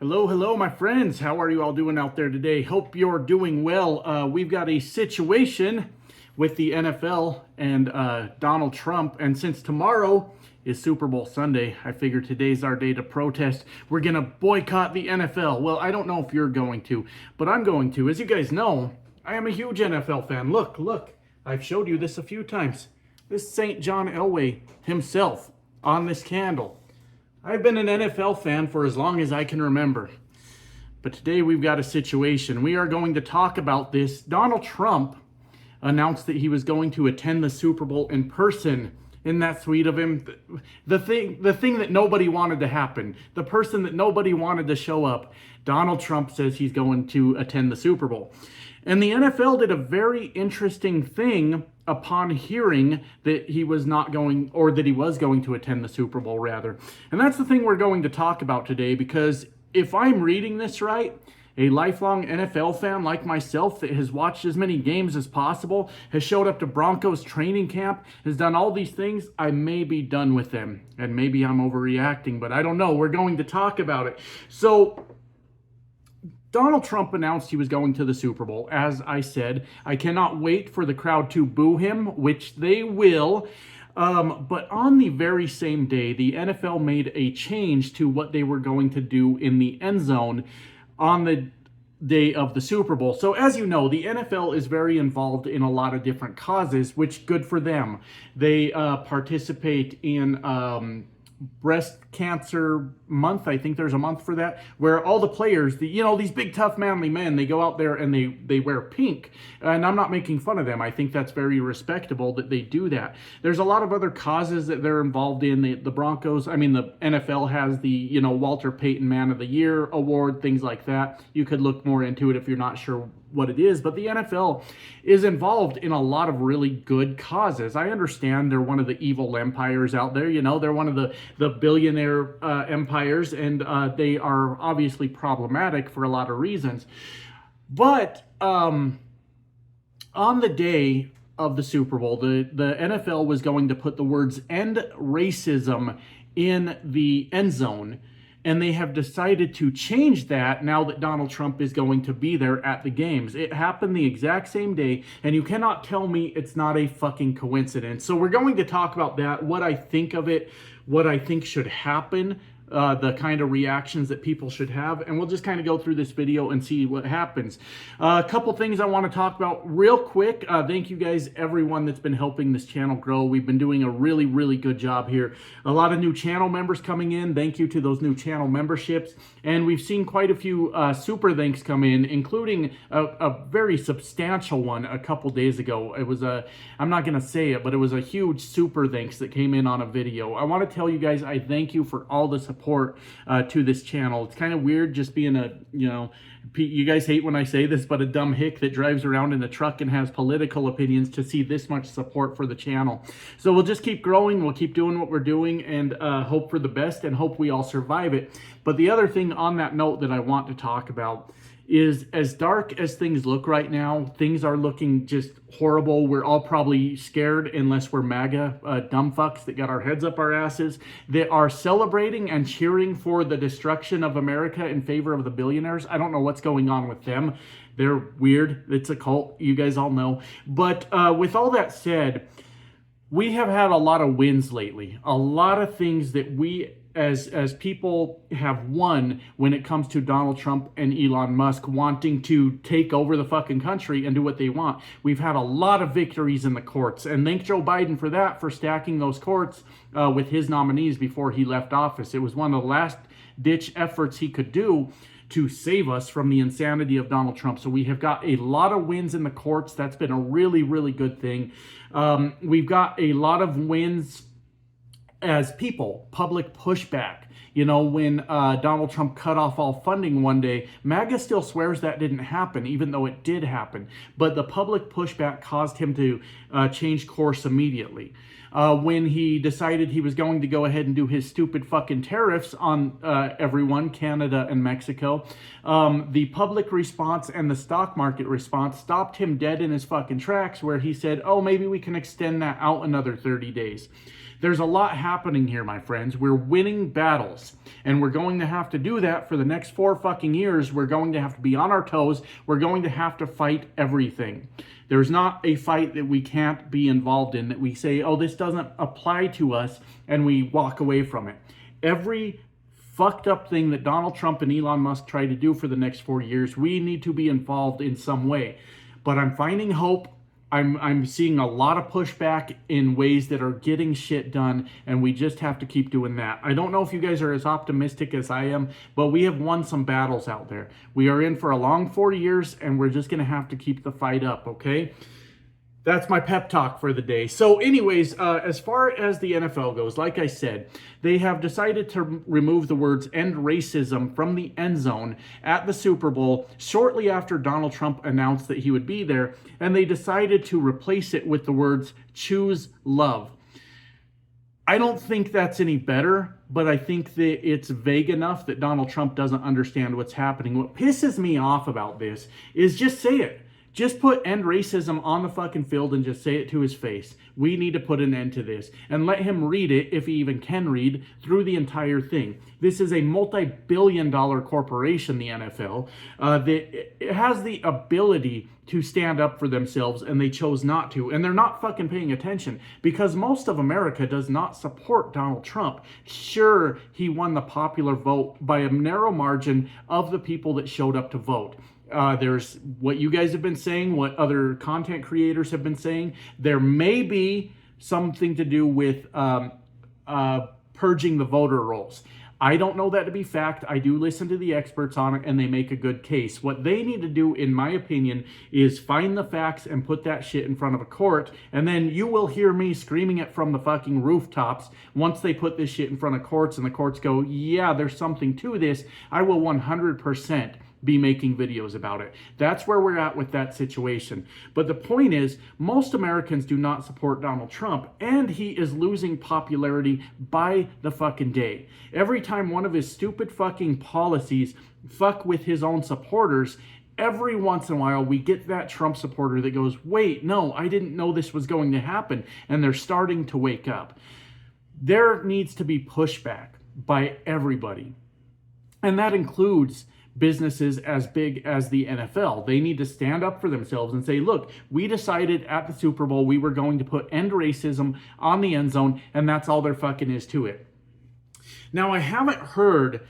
Hello, hello, my friends. How are you all doing out there today? Hope you're doing well. We've got a situation with the NFL and Donald Trump. And since tomorrow is Super Bowl Sunday, I figured today's our day to protest. We're going to boycott the NFL. Well, I don't know if you're going to, but I'm going to. As you guys know, I am a huge NFL fan. Look, I've showed you this a few times. This St. John Elway himself on this candle. I've been an NFL fan for as long as I can remember. But today we've got a situation. We are going to talk about this. Donald Trump announced that he was going to attend the Super Bowl in person. Isn't that sweet of him? The thing that nobody wanted to happen. The person that nobody wanted to show up. Donald Trump says he's going to attend the Super Bowl. And the NFL did a very interesting thing upon hearing that he was not going, or that he was going to attend the Super Bowl, rather. And that's the thing we're going to talk about today, because if I'm reading this right, a lifelong NFL fan like myself that has watched as many games as possible, has showed up to Broncos training camp, has done all these things, I may be done with them. And maybe I'm overreacting, but I don't know. We're going to talk about it. So Donald Trump announced he was going to the Super Bowl. As I said, I cannot wait for the crowd to boo him, which they will. But on the very same day, the NFL made a change to what they were going to do in the end zone on the day of the Super Bowl. So as you know, the NFL is very involved in a lot of different causes, which good for them. They participate in breast cancer month. I think there's a month for that, where all the players, these big tough manly men, they go out there and they wear pink. And I'm not making fun of them. I think that's very respectable that they do that. There's a lot of other causes that they're involved in. The Broncos, the NFL has the Walter Payton Man of the Year award, things like that. You could look more into it if you're not sure what it is, but the NFL is involved in a lot of really good causes. I understand they're one of the evil empires out there. They're one of the billionaire empires, and they are obviously problematic for a lot of reasons. But on the day of the Super Bowl, the NFL was going to put the words "End Racism" in the end zone. And they have decided to change that now that Donald Trump is going to be there at the games. It happened the exact same day, and you cannot tell me it's not a fucking coincidence. So we're going to talk about that, what I think of it, what I think should happen, the kind of reactions that people should have, and we'll just kind of go through this video and see what happens. A couple things I want to talk about real quick. Thank you guys, everyone that's been helping this channel grow. We've been doing a really, really good job here. A lot of new channel members coming in. Thank you to those new channel memberships. And we've seen quite a few super thanks come in, including a very substantial one a couple days ago. It was I'm not going to say it, but it was a huge super thanks that came in on a video. I want to tell you guys, I thank you for all the support to this channel. It's kind of weird just being you guys hate when I say this, but a dumb hick that drives around in a truck and has political opinions, to see this much support for the channel. So we'll just keep growing. We'll keep doing what we're doing, and hope for the best, and hope we all survive it. But the other thing on that note that I want to talk about is, as dark as things look right now, things are looking just horrible. We're all probably scared, unless we're MAGA dumb fucks that got our heads up our asses, that are celebrating and cheering for the destruction of America in favor of the billionaires. I don't know what's going on with them. They're weird. It's a cult. You guys all know. But with all that said, we have had a lot of wins lately. A lot of things that we as people have won when it comes to Donald Trump and Elon Musk wanting to take over the fucking country and do what they want. We've had a lot of victories in the courts, and thank Joe Biden for that, for stacking those courts with his nominees before he left office. It was one of the last ditch efforts he could do to save us from the insanity of Donald Trump. So we have got a lot of wins in the courts. That's been a really, really good thing. We've got a lot of wins as people, public pushback. When Donald Trump cut off all funding one day, MAGA still swears that didn't happen, even though it did happen. But the public pushback caused him to change course immediately. When he decided he was going to go ahead and do his stupid fucking tariffs on everyone, Canada and Mexico, the public response and the stock market response stopped him dead in his fucking tracks, where he said, oh, maybe we can extend that out another 30 days. There's a lot happening here, my friends. We're winning battles, and we're going to have to do that for the next 4 fucking years. We're going to have to be on our toes. We're going to have to fight everything. There's not a fight that we can't be involved in, that we say, oh, this doesn't apply to us, and we walk away from it. Every fucked up thing that Donald Trump and Elon Musk try to do for the next 4 years, we need to be involved in some way. But I'm finding hope. I'm seeing a lot of pushback in ways that are getting shit done, and we just have to keep doing that. I don't know if you guys are as optimistic as I am, but we have won some battles out there. We are in for a long 4 years, and we're just going to have to keep the fight up, okay? That's my pep talk for the day. So anyways, as far as the NFL goes, like I said, they have decided to remove the words "end racism" from the end zone at the Super Bowl shortly after Donald Trump announced that he would be there, and they decided to replace it with the words "choose love." I don't think that's any better, but I think that it's vague enough that Donald Trump doesn't understand what's happening. What pisses me off about this is just say it. Just put "end racism" on the fucking field and just say it to his face. We need to put an end to this. And let him read it, if he even can read, through the entire thing. This is a multi-billion-dollar corporation, the NFL, that has the ability to stand up for themselves, and they chose not to. And they're not fucking paying attention, because most of America does not support Donald Trump. Sure, he won the popular vote by a narrow margin of the people that showed up to vote. There's what you guys have been saying, what other content creators have been saying. There may be something to do with purging the voter rolls. I don't know that to be fact. I do listen to the experts on it, and they make a good case. What they need to do, in my opinion, is find the facts and put that shit in front of a court, and then you will hear me screaming it from the fucking rooftops once they put this shit in front of courts, and the courts go, yeah, there's something to this. I will 100% be making videos about it. That's where we're at with that situation. But the point is, most Americans do not support Donald Trump, and he is losing popularity by the fucking day. Every time one of his stupid fucking policies fuck with his own supporters, every once in a while we get that Trump supporter that goes, wait, no, I didn't know this was going to happen, and they're starting to wake up. There needs to be pushback by everybody, and that includes businesses as big as the NFL. They need to stand up for themselves and say, look, we decided at the Super Bowl we were going to put "end racism" on the end zone, and that's all there fucking is to it. Now, I haven't heard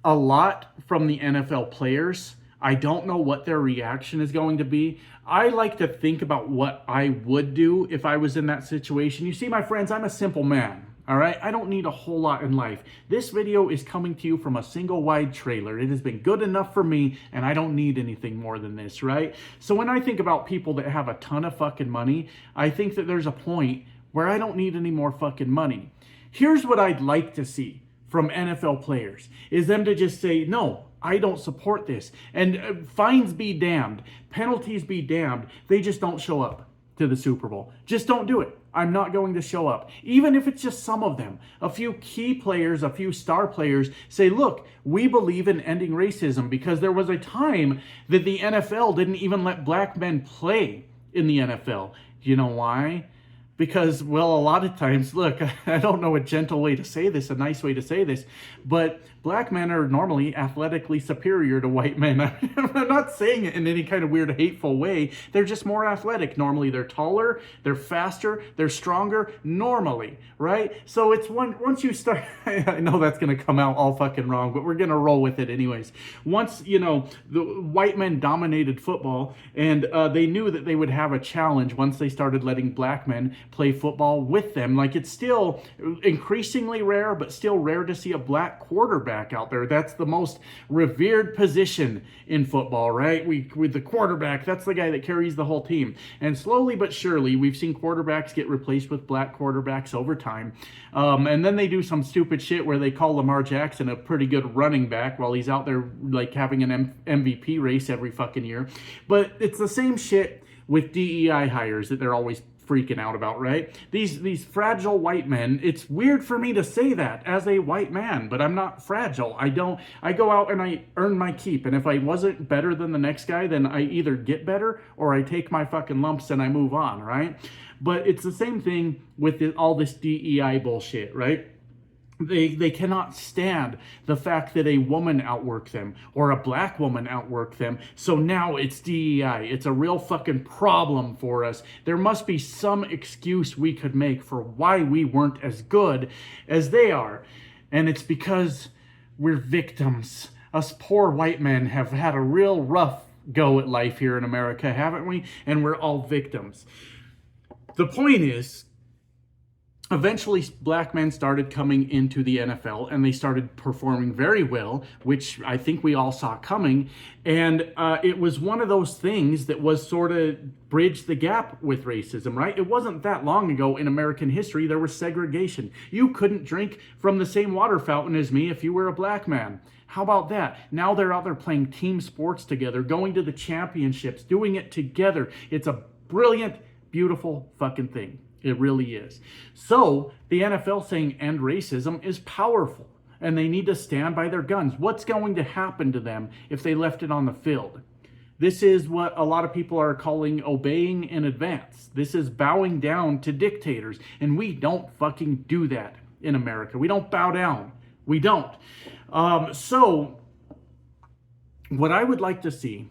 a lot from the NFL players. I don't know what their reaction is going to be. I like to think about what I would do if I was in that situation. You see, my friends, I'm a simple man. All right, I don't need a whole lot in life. This video is coming to you from a single wide trailer. It has been good enough for me, and I don't need anything more than this, right? So when I think about people that have a ton of fucking money, I think that there's a point where I don't need any more fucking money. Here's what I'd like to see from NFL players, is them to just say, no, I don't support this. And fines be damned, penalties be damned, they just don't show up to the Super Bowl. Just don't do it. I'm not going to show up. Even if it's just some of them. A few key players, a few star players say, look, we believe in ending racism, because there was a time that the NFL didn't even let black men play in the NFL. Do you know why? Because, well, a lot of times, look, I don't know a gentle way to say this, a nice way to say this, but black men are normally athletically superior to white men. I'm not saying it in any kind of weird, hateful way. They're just more athletic. Normally, they're taller, they're faster, they're stronger, normally, right? So it's once you start, I know that's going to come out all fucking wrong, but we're going to roll with it anyways. Once, you know, the white men dominated football, and they knew that they would have a challenge once they started letting black men play football with them. Like, it's still increasingly rare, but still rare to see a black quarterback out there. That's the most revered position in football, right? With the quarterback, that's the guy that carries the whole team. And slowly but surely, we've seen quarterbacks get replaced with black quarterbacks over time. And then they do some stupid shit where they call Lamar Jackson a pretty good running back while he's out there like having an MVP race every fucking year. But it's the same shit with DEI hires that they're always freaking out about, right? These fragile white men. It's weird for me to say that as a white man, but I'm not fragile. I go out and I earn my keep. And if I wasn't better than the next guy, then I either get better or I take my fucking lumps and I move on, right? But it's the same thing with all this DEI bullshit, right? They cannot stand the fact that a woman outworked them or a black woman outworked them. So now it's DEI. It's a real fucking problem for us. There must be some excuse we could make for why we weren't as good as they are. And it's because we're victims. Us poor white men have had a real rough go at life here in America, haven't we? And we're all victims. The point is, eventually, black men started coming into the NFL and they started performing very well, which I think we all saw coming. And it was one of those things that was sort of bridged the gap with racism, right? It wasn't that long ago in American history, there was segregation. You couldn't drink from the same water fountain as me if you were a black man. How about that? Now they're out there playing team sports together, going to the championships, doing it together. It's a brilliant, beautiful fucking thing. It really is. So the NFL saying end racism is powerful and they need to stand by their guns. What's going to happen to them if they left it on the field? This is what a lot of people are calling obeying in advance. This is bowing down to dictators. And we don't fucking do that in America. We don't bow down. We don't. So what I would like to see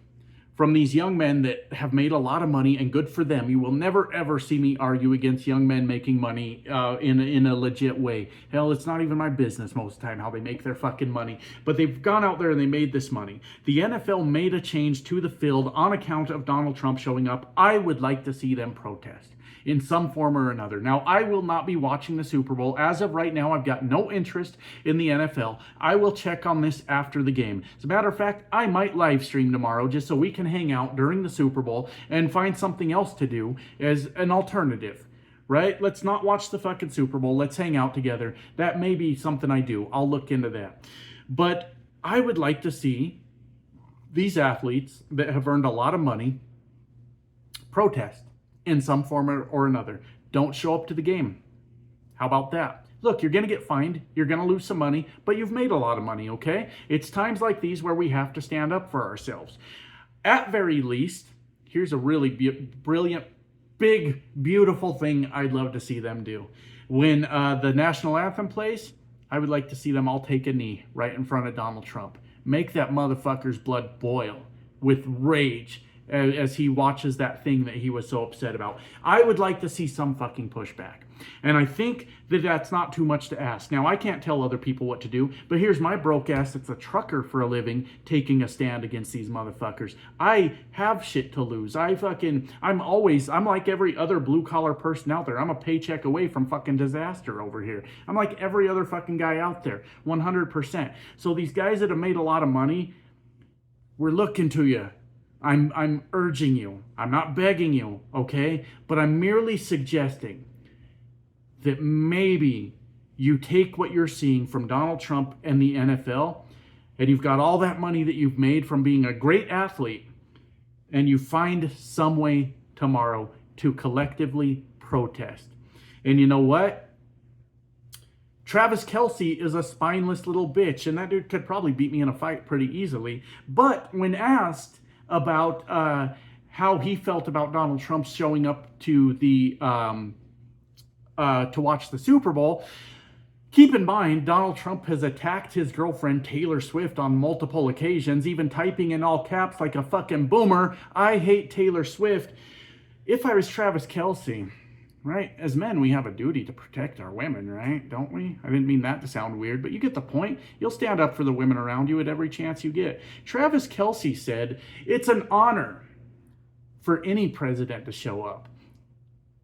from these young men that have made a lot of money, and good for them. You will never, ever see me argue against young men making money in a legit way. Hell, it's not even my business most of the time how they make their fucking money. But they've gone out there and they made this money. The NFL made a change to the field on account of Donald Trump showing up. I would like to see them protest in some form or another. Now, I will not be watching the Super Bowl. As of right now, I've got no interest in the NFL. I will check on this after the game. As a matter of fact, I might live stream tomorrow just so we can hang out during the Super Bowl and find something else to do as an alternative, right? Let's not watch the fucking Super Bowl. Let's hang out together. That may be something I do. I'll look into that. But I would like to see these athletes that have earned a lot of money protest in some form or another. Don't show up to the game. How about that? Look, you're going to get fined. You're going to lose some money, but you've made a lot of money, okay? It's times like these where we have to stand up for ourselves. At very least, here's a really brilliant, big, beautiful thing I'd love to see them do. When the national anthem plays, I would like to see them all take a knee right in front of Donald Trump. Make that motherfucker's blood boil with rage as he watches that thing that he was so upset about. I would like to see some fucking pushback. And I think that that's not too much to ask. Now, I can't tell other people what to do, but here's my broke ass that's a trucker for a living taking a stand against these motherfuckers. I have shit to lose. I'm like every other blue collar person out there. I'm a paycheck away from fucking disaster over here. I'm like every other fucking guy out there, 100%. So these guys that have made a lot of money, we're looking to you. I'm urging you. I'm not begging you, okay? But I'm merely suggesting that maybe you take what you're seeing from Donald Trump and the NFL, and you've got all that money that you've made from being a great athlete, and you find some way tomorrow to collectively protest. And you know what? Travis Kelce is a spineless little bitch, and that dude could probably beat me in a fight pretty easily. But when asked about how he felt about Donald Trump showing up to the to watch the Super Bowl, keep in mind Donald Trump has attacked his girlfriend Taylor Swift on multiple occasions, even typing in all caps like a fucking boomer, "I hate Taylor Swift." If I was Travis Kelce, right, as men we have a duty to protect our women, right, don't we? I didn't mean that to sound weird, but you get the point. You'll stand up for the women around you at every chance you get. Travis Kelce said it's an honor for any president to show up.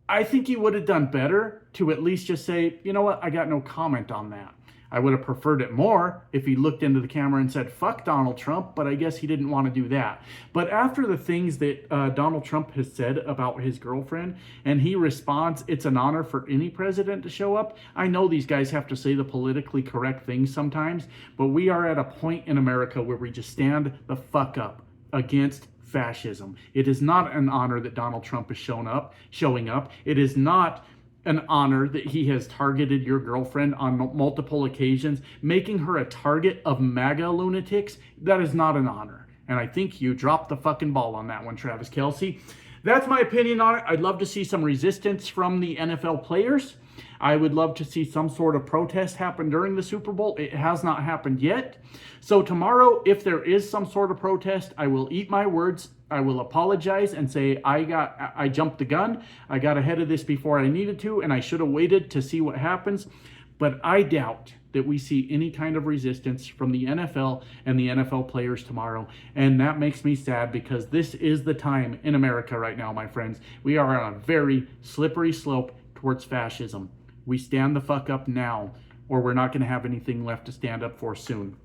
I think he would have done better to at least just say, you know what, I got no comment on that. I would have preferred it more if he looked into the camera and said, fuck Donald Trump, but I guess he didn't want to do that. But after the things that Donald Trump has said about his girlfriend, and he responds, it's an honor for any president to show up. I know these guys have to say the politically correct things sometimes, but we are at a point in America where we just stand the fuck up. against fascism. It is not an honor that Donald Trump is showing up. It is not an honor that he has targeted your girlfriend on multiple occasions, making her a target of MAGA lunatics. That is not an honor. And I think you dropped the fucking ball on that one, Travis Kelce. That's my opinion on it. I'd love to see some resistance from the NFL players. I would love to see some sort of protest happen during the Super Bowl. It has not happened yet. So tomorrow, if there is some sort of protest, I will eat my words. I will apologize and say I jumped the gun. I got ahead of this before I needed to, and I should have waited to see what happens. But I doubt that we see any kind of resistance from the NFL and the NFL players tomorrow. And that makes me sad, because this is the time in America right now, my friends. We are on a very slippery slope towards fascism. We stand the fuck up now, or we're not going to have anything left to stand up for soon.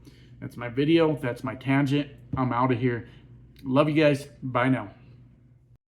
That's my video. That's my tangent. I'm out of here. Love you guys. Bye now.